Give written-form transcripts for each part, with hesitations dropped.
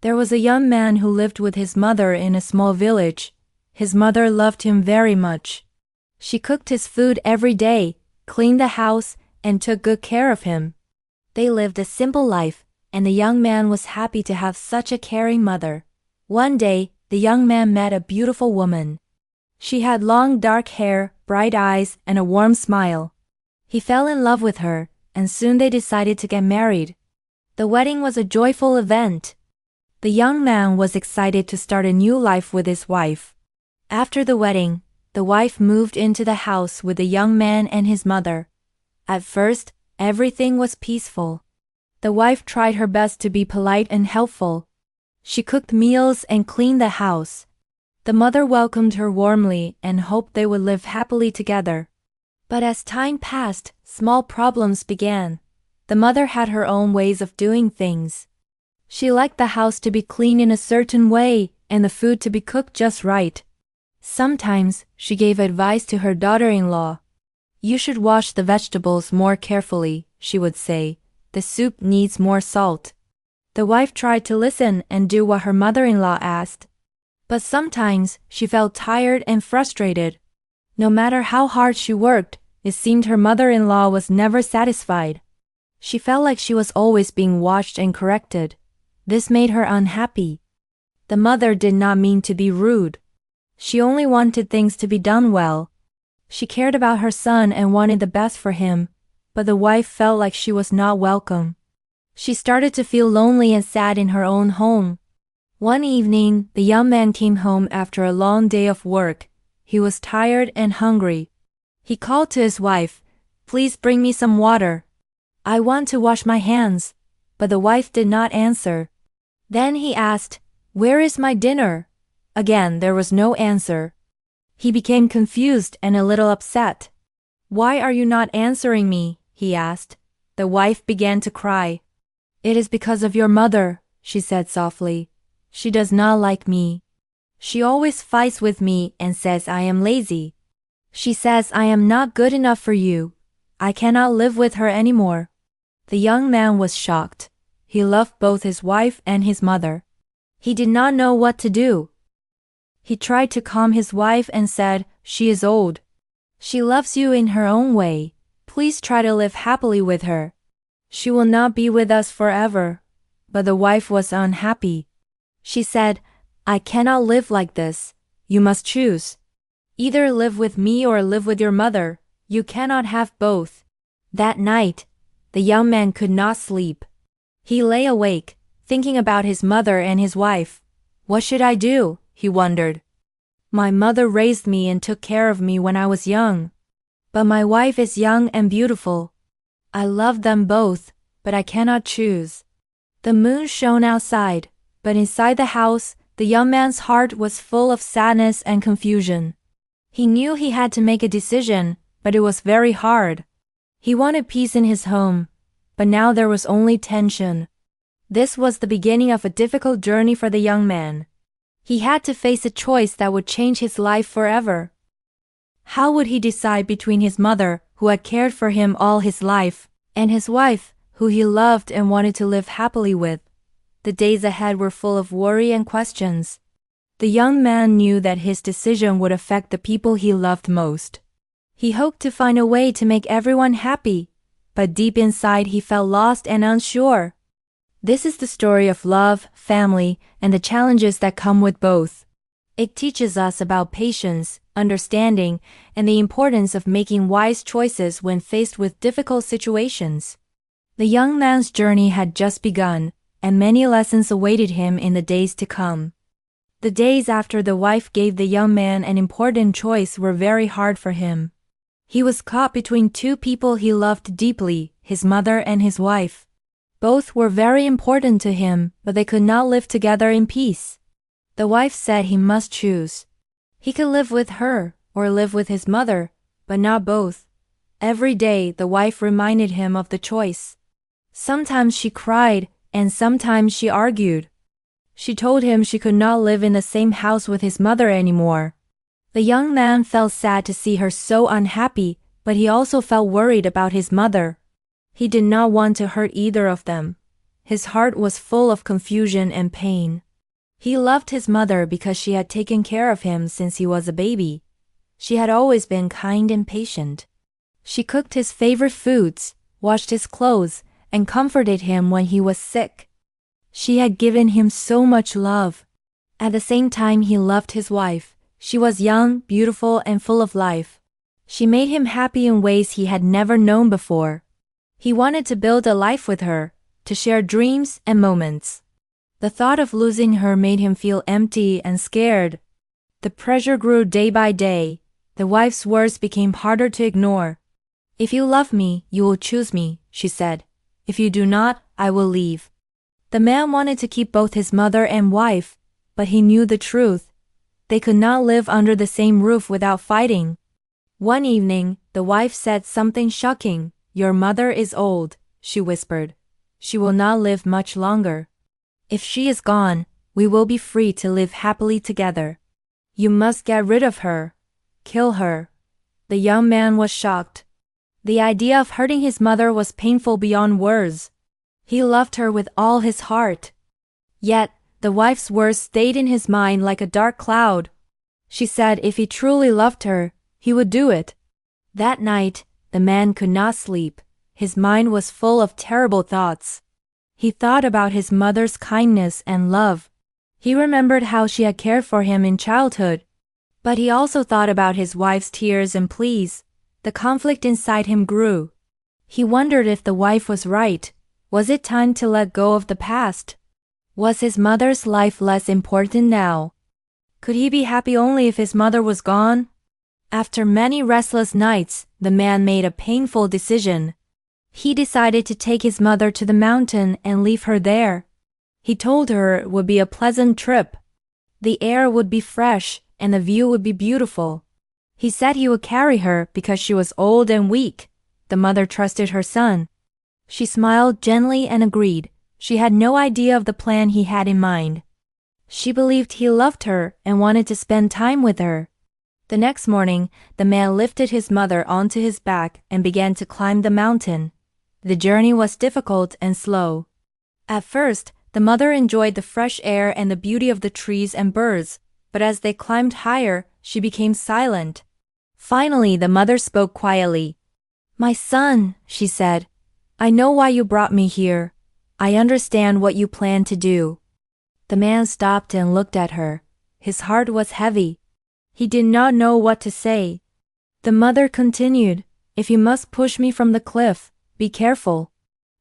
There was a young man who lived with his mother in a small village. His mother loved him very much. She cooked his food every day, cleaned the house, and took good care of him. They lived a simple life, and the young man was happy to have such a caring mother. One day, the young man met a beautiful woman. She had long dark hair, bright eyes, and a warm smile. He fell in love with her, and soon they decided to get married. The wedding was a joyful event. The young man was excited to start a new life with his wife. After the wedding, the wife moved into the house with the young man and his mother. At first, everything was peaceful. The wife tried her best to be polite and helpful. She cooked meals and cleaned the house. The mother welcomed her warmly and hoped they would live happily together. But as time passed, small problems began. The mother had her own ways of doing things. She liked the house to be clean in a certain way and the food to be cooked just right. Sometimes, she gave advice to her daughter-in-law. "You should wash the vegetables more carefully," she would say. "The soup needs more salt." The wife tried to listen and do what her mother-in-law asked. But sometimes, she felt tired and frustrated. No matter how hard she worked, it seemed her mother-in-law was never satisfied. She felt like she was always being watched and corrected. This made her unhappy. The mother did not mean to be rude. She only wanted things to be done well. She cared about her son and wanted the best for him, but the wife felt like she was not welcome. She started to feel lonely and sad in her own home. One evening, the young man came home after a long day of work. He was tired and hungry. He called to his wife, "Please bring me some water. I want to wash my hands." But the wife did not answer. Then he asked, "Where is my dinner?" Again, there was no answer. He became confused and a little upset. "Why are you not answering me?" he asked. The wife began to cry. "It is because of your mother," she said softly. "She does not like me. She always fights with me and says I am lazy. She says I am not good enough for you. I cannot live with her anymore." The young man was shocked. He loved both his wife and his mother. He did not know what to do. He tried to calm his wife and said, "She is old. She loves you in her own way. Please try to live happily with her. She will not be with us forever." But the wife was unhappy. She said, "I cannot live like this. You must choose. Either live with me or live with your mother. You cannot have both." That night, the young man could not sleep. He lay awake, thinking about his mother and his wife. "What should I do?" he wondered. "My mother raised me and took care of me when I was young. But my wife is young and beautiful. I love them both, but I cannot choose." The moon shone outside, but inside the house, the young man's heart was full of sadness and confusion. He knew he had to make a decision, but it was very hard. He wanted peace in his home, but now there was only tension. This was the beginning of a difficult journey for the young man. He had to face a choice that would change his life forever. How would he decide between his mother, who had cared for him all his life, and his wife, who he loved and wanted to live happily with? The days ahead were full of worry and questions. The young man knew that his decision would affect the people he loved most. He hoped to find a way to make everyone happy, but deep inside he felt lost and unsure. This is the story of love, family, and the challenges that come with both. It teaches us about patience, understanding, and the importance of making wise choices when faced with difficult situations. The young man's journey had just begun, and many lessons awaited him in the days to come. The days after the wife gave the young man an important choice were very hard for him. He was caught between two people he loved deeply, his mother and his wife. Both were very important to him, but they could not live together in peace. The wife said he must choose. He could live with her or live with his mother, but not both. Every day the wife reminded him of the choice. Sometimes she cried, and sometimes she argued. She told him she could not live in the same house with his mother anymore. The young man felt sad to see her so unhappy, but he also felt worried about his mother. He did not want to hurt either of them. His heart was full of confusion and pain. He loved his mother because she had taken care of him since he was a baby. She had always been kind and patient. She cooked his favorite foods, washed his clothes, and comforted him when he was sick. She had given him so much love. At the same time, he loved his wife. She was young, beautiful, and full of life. She made him happy in ways he had never known before. He wanted to build a life with her, to share dreams and moments. The thought of losing her made him feel empty and scared. The pressure grew day by day. The wife's words became harder to ignore. "If you love me, you will choose me," she said. "If you do not, I will leave." The man wanted to keep both his mother and wife, but he knew the truth. They could not live under the same roof without fighting. One evening, the wife said something shocking. "Your mother is old," she whispered. "She will not live much longer. If she is gone, we will be free to live happily together. You must get rid of her. Kill her." The young man was shocked. The idea of hurting his mother was painful beyond words. He loved her with all his heart. Yet, the wife's words stayed in his mind like a dark cloud. She said if he truly loved her, he would do it. That night, the man could not sleep. His mind was full of terrible thoughts. He thought about his mother's kindness and love. He remembered how she had cared for him in childhood. But he also thought about his wife's tears and pleas. The conflict inside him grew. He wondered if the wife was right. Was it time to let go of the past? Was his mother's life less important now? Could he be happy only if his mother was gone? After many restless nights, the man made a painful decision. He decided to take his mother to the mountain and leave her there. He told her it would be a pleasant trip. The air would be fresh and the view would be beautiful. He said he would carry her because she was old and weak. The mother trusted her son. She smiled gently and agreed. She had no idea of the plan he had in mind. She believed he loved her and wanted to spend time with her. The next morning, the man lifted his mother onto his back and began to climb the mountain. The journey was difficult and slow. At first, the mother enjoyed the fresh air and the beauty of the trees and birds, but as they climbed higher, she became silent. Finally, the mother spoke quietly. "My son," she said, "I know why you brought me here. I understand what you plan to do." The man stopped and looked at her. His heart was heavy. He did not know what to say. The mother continued, "If you must push me from the cliff, be careful.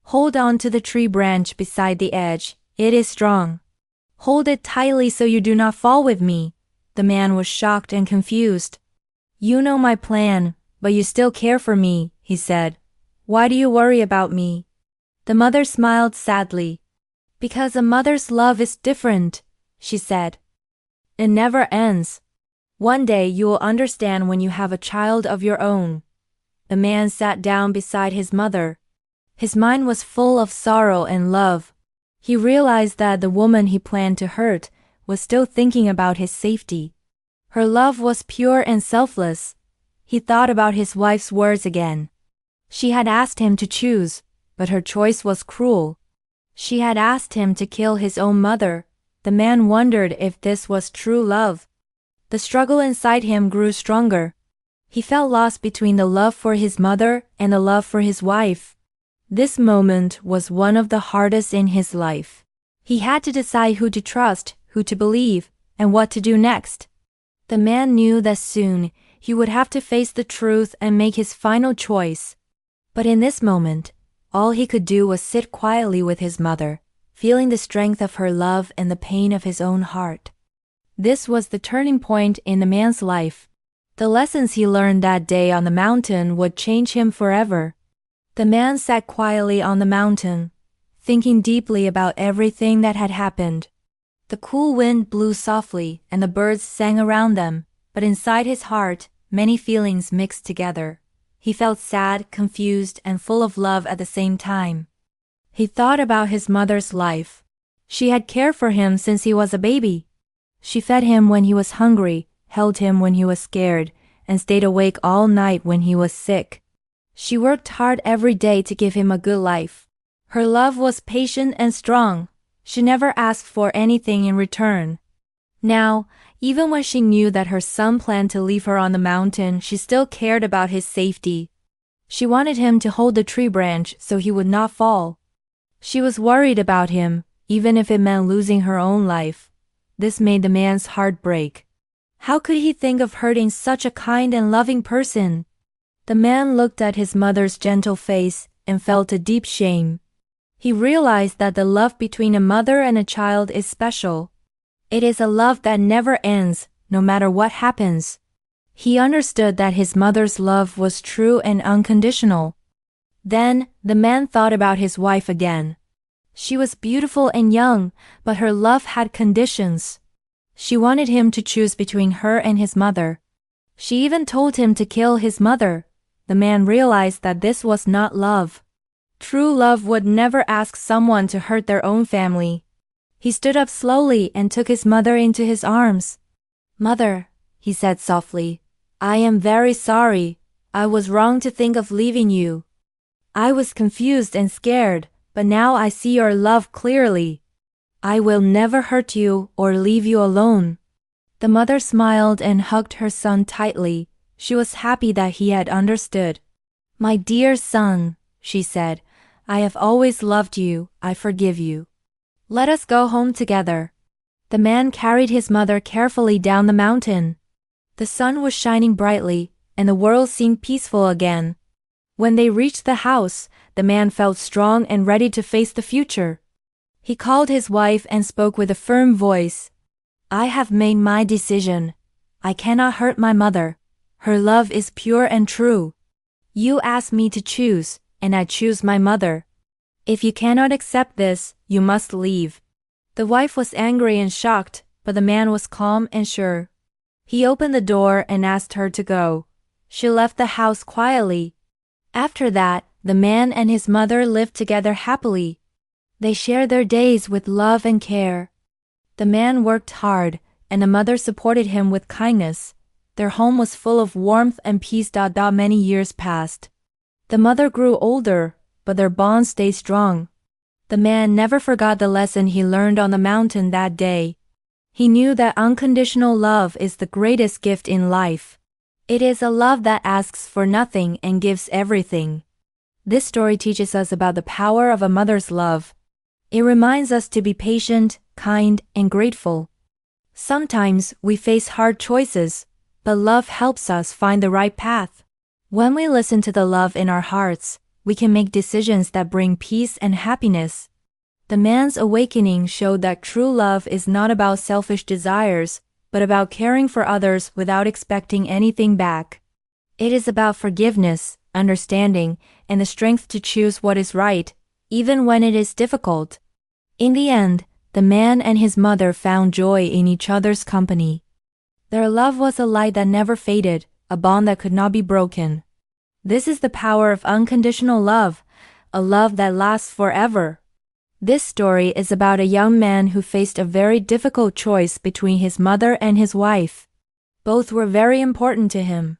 Hold on to the tree branch beside the edge. It is strong. Hold it tightly so you do not fall with me." The man was shocked and confused. "You know my plan, but you still care for me," he said. "Why do you worry about me?" The mother smiled sadly. "Because a mother's love is different," she said. "It never ends. One day you will understand when you have a child of your own." The man sat down beside his mother. His mind was full of sorrow and love. He realized that the woman he planned to hurt was still thinking about his safety. Her love was pure and selfless. He thought about his wife's words again. She had asked him to choose, but her choice was cruel. She had asked him to kill his own mother. The man wondered if this was true love. The struggle inside him grew stronger. He felt lost between the love for his mother and the love for his wife. This moment was one of the hardest in his life. He had to decide who to trust, who to believe, and what to do next. The man knew that soon he would have to face the truth and make his final choice. But in this moment, all he could do was sit quietly with his mother, feeling the strength of her love and the pain of his own heart. This was the turning point in the man's life. The lessons he learned that day on the mountain would change him forever. The man sat quietly on the mountain, thinking deeply about everything that had happened. The cool wind blew softly and the birds sang around them, but inside his heart, many feelings mixed together. He felt sad, confused, and full of love at the same time. He thought about his mother's life. She had cared for him since he was a baby. She fed him when he was hungry, held him when he was scared, and stayed awake all night when he was sick. She worked hard every day to give him a good life. Her love was patient and strong. She never asked for anything in return. Now, even when she knew that her son planned to leave her on the mountain, she still cared about his safety. She wanted him to hold the tree branch so he would not fall. She was worried about him, even if it meant losing her own life. This made the man's heart break. How could he think of hurting such a kind and loving person? The man looked at his mother's gentle face and felt a deep shame. He realized that the love between a mother and a child is special. It is a love that never ends, no matter what happens. He understood that his mother's love was true and unconditional. Then, the man thought about his wife again. She was beautiful and young, but her love had conditions. She wanted him to choose between her and his mother. She even told him to kill his mother. The man realized that this was not love. True love would never ask someone to hurt their own family. He stood up slowly and took his mother into his arms. "Mother," he said softly, "I am very sorry. I was wrong to think of leaving you. I was confused and scared, but now I see your love clearly. I will never hurt you or leave you alone." The mother smiled and hugged her son tightly. She was happy that he had understood. "My dear son," she said, "I have always loved you. I forgive you. Let us go home together." The man carried his mother carefully down the mountain. The sun was shining brightly, and the world seemed peaceful again. When they reached the house, the man felt strong and ready to face the future. He called his wife and spoke with a firm voice. "I have made my decision. I cannot hurt my mother. Her love is pure and true. You asked me to choose, and I choose my mother. If you cannot accept this, you must leave." The wife was angry and shocked, but the man was calm and sure. He opened the door and asked her to go. She left the house quietly. After that, the man and his mother lived together happily. They shared their days with love and care. The man worked hard, and the mother supported him with kindness. Their home was full of warmth and peace. Many years passed. The mother grew older, but their bond stayed strong. The man never forgot the lesson he learned on the mountain that day. He knew that unconditional love is the greatest gift in life. It is a love that asks for nothing and gives everything. This story teaches us about the power of a mother's love. It reminds us to be patient, kind, and grateful. Sometimes we face hard choices, but love helps us find the right path. When we listen to the love in our hearts, we can make decisions that bring peace and happiness. The man's awakening showed that true love is not about selfish desires, but about caring for others without expecting anything back. It is about forgiveness, understanding, and the strength to choose what is right, even when it is difficult. In the end, the man and his mother found joy in each other's company. Their love was a light that never faded, a bond that could not be broken. This is the power of unconditional love, a love that lasts forever. This story is about a young man who faced a very difficult choice between his mother and his wife. Both were very important to him.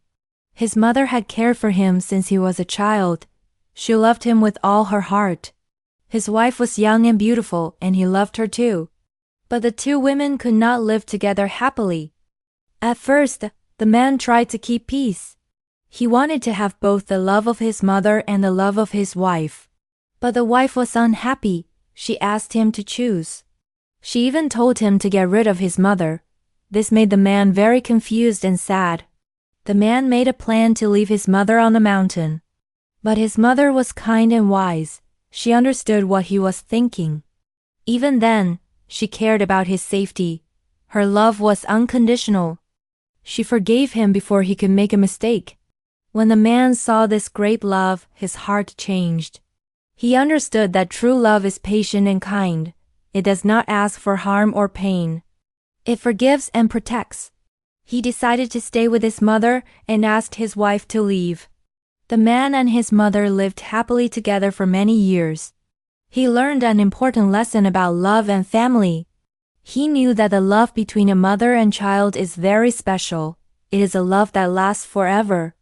His mother had cared for him since he was a child. She loved him with all her heart. His wife was young and beautiful, and he loved her too. But the two women could not live together happily. At first, the man tried to keep peace. He wanted to have both the love of his mother and the love of his wife. But the wife was unhappy. She asked him to choose. She even told him to get rid of his mother. This made the man very confused and sad. The man made a plan to leave his mother on the mountain. But his mother was kind and wise. She understood what he was thinking. Even then, she cared about his safety. Her love was unconditional. She forgave him before he could make a mistake. When the man saw this great love, his heart changed. He understood that true love is patient and kind. It does not ask for harm or pain. It forgives and protects. He decided to stay with his mother and asked his wife to leave. The man and his mother lived happily together for many years. He learned an important lesson about love and family. He knew that the love between a mother and child is very special. It is a love that lasts forever.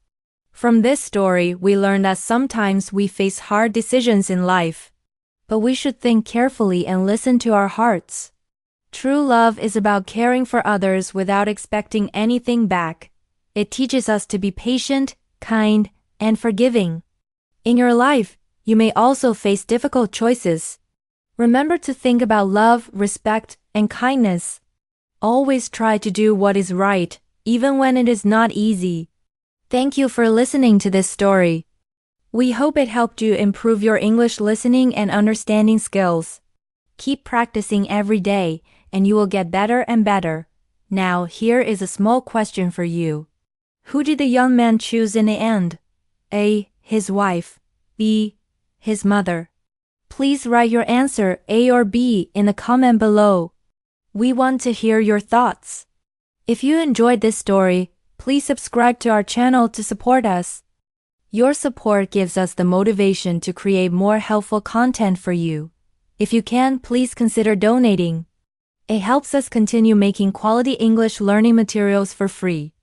From this story, we learn that sometimes we face hard decisions in life. but we should think carefully and listen to our hearts. True love is about caring for others without expecting anything back. It teaches us to be patient, kind, and forgiving. In your life, you may also face difficult choices. Remember to think about love, respect, and kindness. Always try to do what is right, even when it is not easy. Thank you for listening to this story. We hope it helped you improve your English listening and understanding skills. Keep practicing every day, and you will get better and better. Now, here is a small question for you. Who did the young man choose in the end? A. His wife. B. His mother. Please write your answer A or B in the comment below. We want to hear your thoughts. If you enjoyed this story, please subscribe to our channel to support us. Your support gives us the motivation to create more helpful content for you. If you can, please consider donating. It helps us continue making quality English learning materials for free.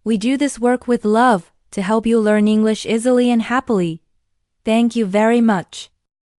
We do this work with love to help you learn English easily and happily. Thank you very much.